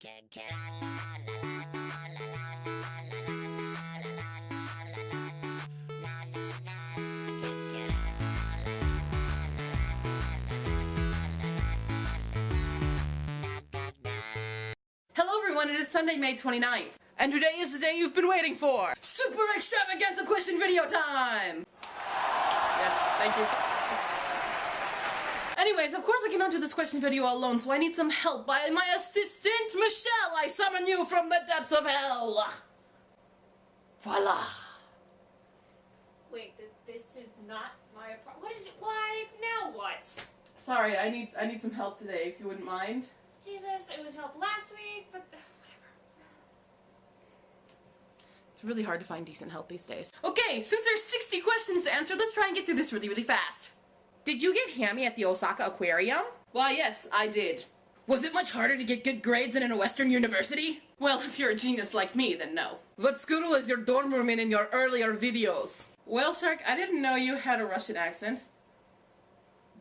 Hello everyone, it is Sunday, May 29th, and today is the day you've been waiting for! Super extravaganza question video time! Yes, thank you. Anyways, of course I cannot do this question video alone, so I need some help by my assistant, Michelle! I summon you from the depths of hell! Voila! Wait, this is not my apartment. What is it? Why? Now what? Sorry, I need some help today, if you wouldn't mind. Jesus, it was help last week, but whatever. It's really hard to find decent help these days. Okay, since there's 60 questions to answer, let's try and get through this really, really fast. Did you get hammy at the Osaka Aquarium? Why, yes, I did. Was it much harder to get good grades than in a Western university? Well, if you're a genius like me, then no. What school was your dorm room in your earlier videos? Well, Shark, I didn't know you had a Russian accent.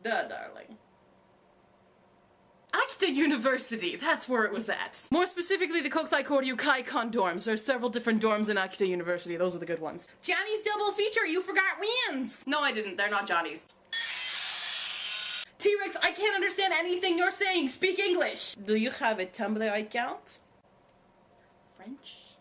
Duh, darling. Akita University, that's where it was at. More specifically, the Kokusai Koryu Kaikon dorms. There's several different dorms in Akita University, those are the good ones. Johnny's double feature, you forgot wins! No, I didn't, they're not Johnny's. T-Rex, I can't understand anything you're saying, speak English! Do you have a Tumblr account? French?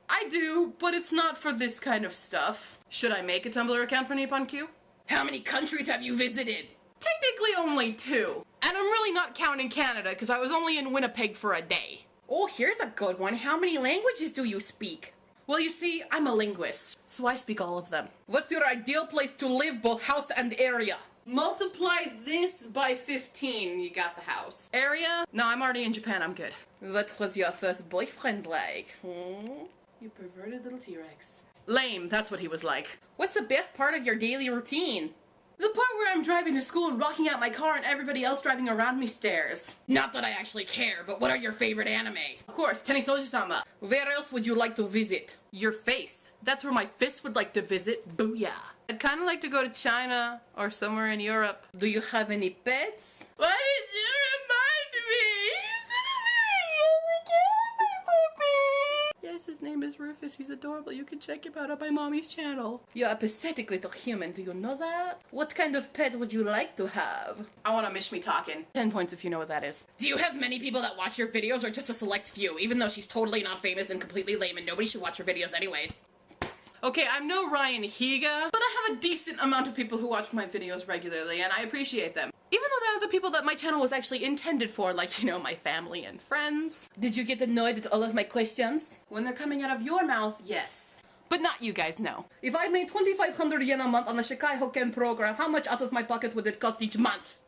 I do, but it's not for this kind of stuff. Should I make a Tumblr account for NipponQ? How many countries have you visited? Technically only 2. And I'm really not counting Canada, because I was only in Winnipeg for a day. Oh, here's a good one. How many languages do you speak? Well, you see, I'm a linguist, so I speak all of them. What's your ideal place to live, both house and area? Multiply this by 15, you got the house. Area? No, I'm already in Japan, I'm good. What was your first boyfriend like? You perverted little T-Rex. Lame, that's what he was like. What's the best part of your daily routine? The part where I'm driving to school and rocking out my car and everybody else driving around me stares. Not that I actually care, but what are your favorite anime? Of course, Tennisoji-sama. Where else would you like to visit? Your face. That's where my fist would like to visit. Booyah. I'd kind of like to go to China or somewhere in Europe. Do you have any pets? Why did you remind me? He's my puppy. Yes, his name is Rufus. He's adorable. You can check him out on my mommy's channel. You're a pathetic little human. Do you know that? What kind of pet would you like to have? I want to miss me talking. 10 points if you know what that is. Do you have many people that watch your videos or just a select few? Even though she's totally not famous and completely lame and nobody should watch her videos anyways. Okay, I'm no Ryan Higa, but I have a decent amount of people who watch my videos regularly, and I appreciate them. Even though they're the people that my channel was actually intended for, like, you know, my family and friends. Did you get annoyed at all of my questions? When they're coming out of your mouth, yes. But not you guys, no. If I made 2,500 yen a month on the Shikai Hoken program, how much out of my pocket would it cost each month?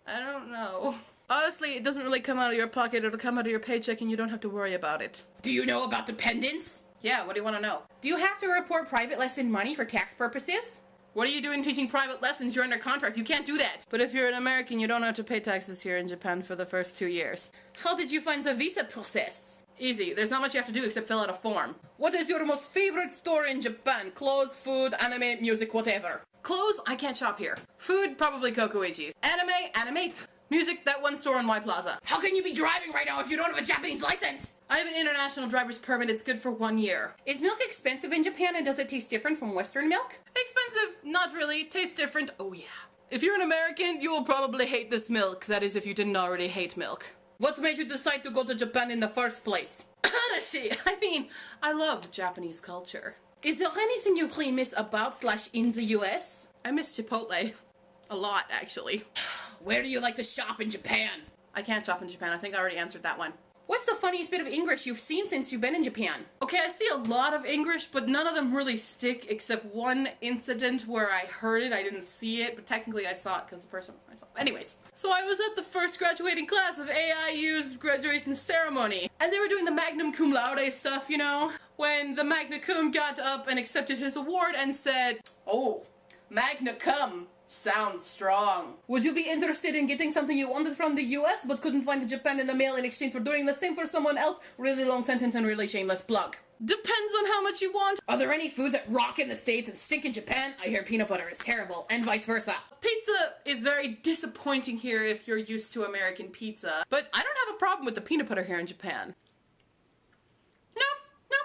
I don't know. Honestly, it doesn't really come out of your pocket, it'll come out of your paycheck and you don't have to worry about it. Do you know about dependents? Yeah, what do you want to know? Do you have to report private lesson money for tax purposes? What are you doing teaching private lessons? You're under contract, you can't do that. But if you're an American, you don't have to pay taxes here in Japan for the first 2 years. How did you find the visa process? Easy, there's not much you have to do except fill out a form. What is your most favorite store in Japan? Clothes, food, anime, music, whatever. Clothes? I can't shop here. Food? Probably Kokuichi's. Anime? Animate. Music, that one store in Y Plaza. How can you be driving right now if you don't have a Japanese license? I have an international driver's permit, it's good for 1 year. Is milk expensive in Japan and does it taste different from Western milk? Expensive? Not really. Tastes different? Oh yeah. If you're an American, you will probably hate this milk. That is if you didn't already hate milk. What made you decide to go to Japan in the first place? Arashi! I mean, I loved Japanese culture. Is there anything you really miss about / in the US? I miss Chipotle. A lot, actually. Where do you like to shop in Japan? I can't shop in Japan. I think I already answered that one. What's the funniest bit of English you've seen since you've been in Japan? Okay, I see a lot of English, but none of them really stick except one incident where I heard it. I didn't see it, but technically I saw it because the person I saw. Anyways, so I was at the first graduating class of AIU's graduation ceremony, and they were doing the Magnum Cum Laude stuff, you know? When the Magna Cum got up and accepted his award and said, "Oh, Magna Cum. Sounds strong. Would you be interested in getting something you wanted from the US but couldn't find in Japan in the mail in exchange for doing the same for someone else?" Really long sentence and really shameless plug. Depends on how much you want. Are there any foods that rock in the States and stink in Japan? I hear peanut butter is terrible, and vice versa. Pizza is very disappointing here if you're used to American pizza, but I don't have a problem with the peanut butter here in Japan. No,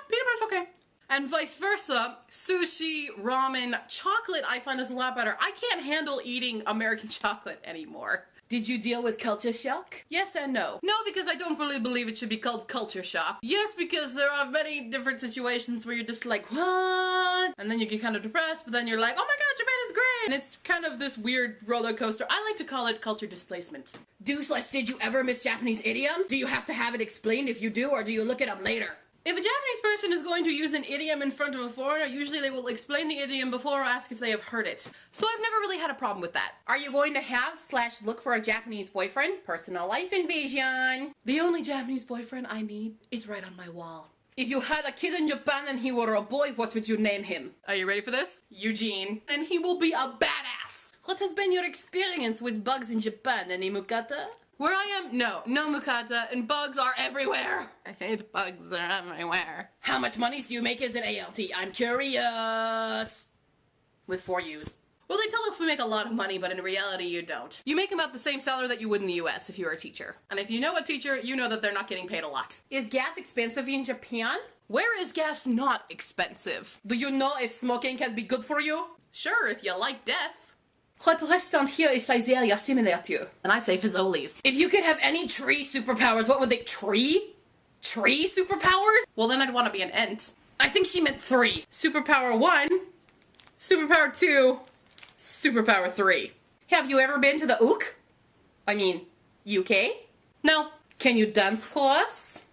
peanut butter's okay. And vice versa, sushi, ramen, chocolate I find is a lot better. I can't handle eating American chocolate anymore. Did you deal with culture shock? Yes and no. No, because I don't really believe it should be called culture shock. Yes, because there are many different situations where you're just like, what? And then you get kind of depressed, but then you're like, oh my god, Japan is great! And it's kind of this weird roller coaster. I like to call it culture displacement. Did you ever miss Japanese idioms? Do you have to have it explained if you do, or do you look it up later? If a Japanese person is going to use an idiom in front of a foreigner, usually they will explain the idiom before or ask if they have heard it. So I've never really had a problem with that. Are you going to have/look for a Japanese boyfriend? Personal life invasion. The only Japanese boyfriend I need is right on my wall. If you had a kid in Japan and he were a boy, what would you name him? Are you ready for this? Eugene. And he will be a badass. What has been your experience with bugs in Japan, any mukata? Where I am, no mukata, and bugs are everywhere. I hate bugs, they're everywhere. How much money do you make as an ALT? I'm curious. With 4 U's. Well, they tell us we make a lot of money, but in reality you don't. You make about the same salary that you would in the US if you were a teacher. And if you know a teacher, you know that they're not getting paid a lot. Is gas expensive in Japan? Where is gas not expensive? Do you know if smoking can be good for you? Sure, if you like death. What restaurant here is Siberia similar to? And I say Fazoli's. If you could have any tree superpowers, what would they— Tree superpowers? Well, then I'd want to be an ant. I think she meant 3. Superpower 1, superpower 2, superpower 3. Have you ever been to the UK? I mean, UK? No. Can you dance for us?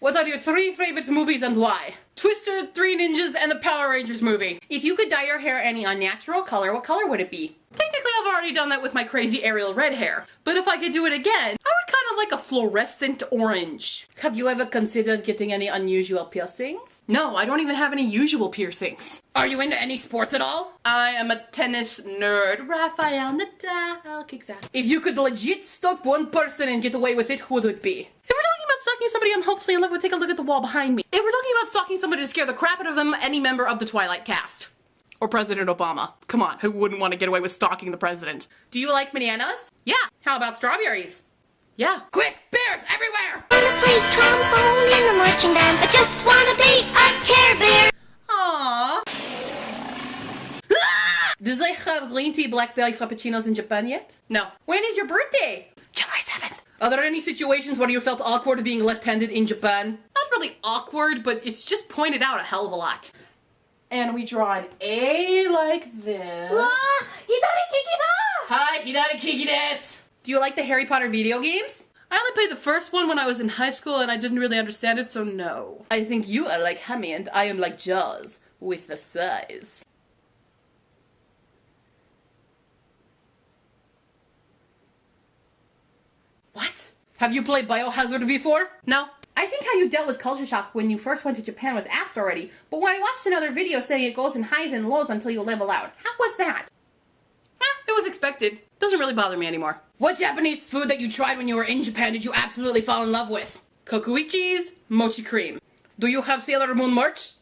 What are your 3 favorite movies and why? Twister, 3 Ninjas, and the Power Rangers movie. If you could dye your hair any unnatural color, what color would it be? Technically, I've already done that with my crazy Ariel red hair. But if I could do it again, I would kind of like a fluorescent orange. Have you ever considered getting any unusual piercings? No, I don't even have any usual piercings. Are you into any sports at all? I am a tennis nerd. Rafael Nadal kicks ass. If you could legit stalk one person and get away with it, who would it be? If we're talking about stalking somebody I'm hopelessly in love with, take a look at the wall behind me. If we're talking about stalking somebody to scare the crap out of them, any member of the Twilight cast. Or President Obama. Come on, who wouldn't want to get away with stalking the president? Do you like bananas? Yeah. How about strawberries? Yeah. Quick, bears everywhere! Wanna play trombone in the marching band. I just wanna be a Care Bear. Aww. Ah! Do they have green tea blackberry frappuccinos in Japan yet? No. When is your birthday? July 7th. Are there any situations where you felt awkward being left-handed in Japan? Not really awkward, but it's just pointed out a hell of a lot. And we draw an A like this. Hidari Kiki da! Hi, Hidari Kiki desu! Do you like the Harry Potter video games? I only played the first one when I was in high school and I didn't really understand it, so no. I think you are like Hammy and I am like Jaws, with the size. What? Have you played Biohazard before? No. I think how you dealt with culture shock when you first went to Japan was asked already, but when I watched another video saying it goes in highs and lows until you level out, how was that? It was expected. Doesn't really bother me anymore. What Japanese food that you tried when you were in Japan did you absolutely fall in love with? Kokui cheese, mochi cream. Do you have Sailor Moon merch?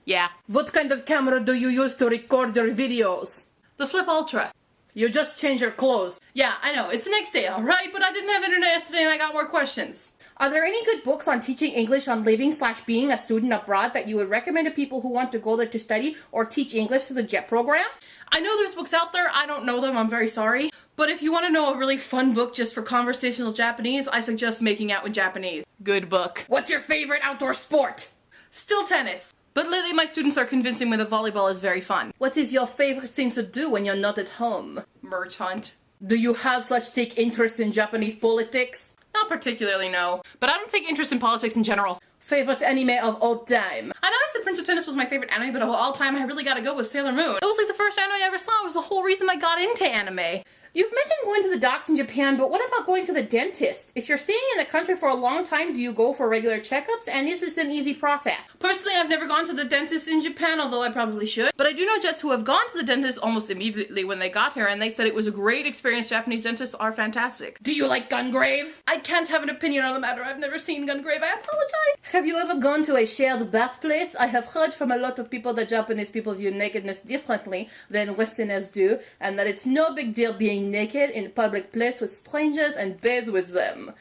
Yeah. What kind of camera do you use to record your videos? The Flip Ultra. You just change your clothes. Yeah, I know, it's the next day, alright? But I didn't have internet yesterday and I got more questions. Are there any good books on teaching English on living/being a student abroad that you would recommend to people who want to go there to study or teach English through the JET program? I know there's books out there, I don't know them, I'm very sorry. But if you want to know a really fun book just for conversational Japanese, I suggest Making Out with Japanese. Good book. What's your favorite outdoor sport? Still tennis. But lately my students are convincing me that volleyball is very fun. What is your favorite thing to do when you're not at home? Merch hunt. Do you have/take interest in Japanese politics? Not particularly, no. But I don't take interest in politics in general. Favorite anime of all time? I know I said Prince of Tennis was my favorite anime, but of all time I really gotta go with Sailor Moon. It was like the first anime I ever saw. It was the whole reason I got into anime. You've mentioned going to the docks in Japan, but what about going to the dentist? If you're staying in the country for a long time, do you go for regular checkups, and is this an easy process? Personally, I've never gone to the dentist in Japan, although I probably should. But I do know Jets who have gone to the dentist almost immediately when they got here, and they said it was a great experience. Japanese dentists are fantastic. Do you like Gungrave? I can't have an opinion on the matter. I've never seen Gungrave. I apologize. Have you ever gone to a shared birthplace? I have heard from a lot of people that Japanese people view nakedness differently than Westerners do, and that it's no big deal being naked in a public place with strangers and bathe with them.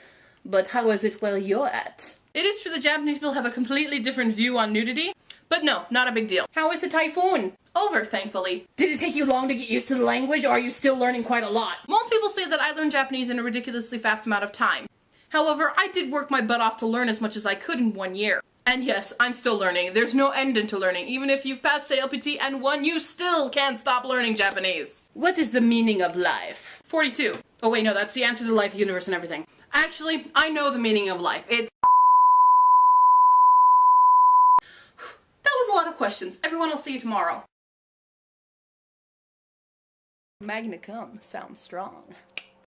But how is it where you're at? It is true that Japanese people have a completely different view on nudity, but no, not a big deal. How is the typhoon? Over, thankfully. Did it take you long to get used to the language, or are you still learning quite a lot? Most people say that I learned Japanese in a ridiculously fast amount of time. However, I did work my butt off to learn as much as I could in 1 year. And yes, I'm still learning. There's no end into learning. Even if you've passed JLPT and 1, you still can't stop learning Japanese. What is the meaning of life? 42. Oh wait, no, that's the answer to life, the universe, and everything. Actually, I know the meaning of life. It's... That was a lot of questions. Everyone, I'll see you tomorrow. Magna cum sounds strong.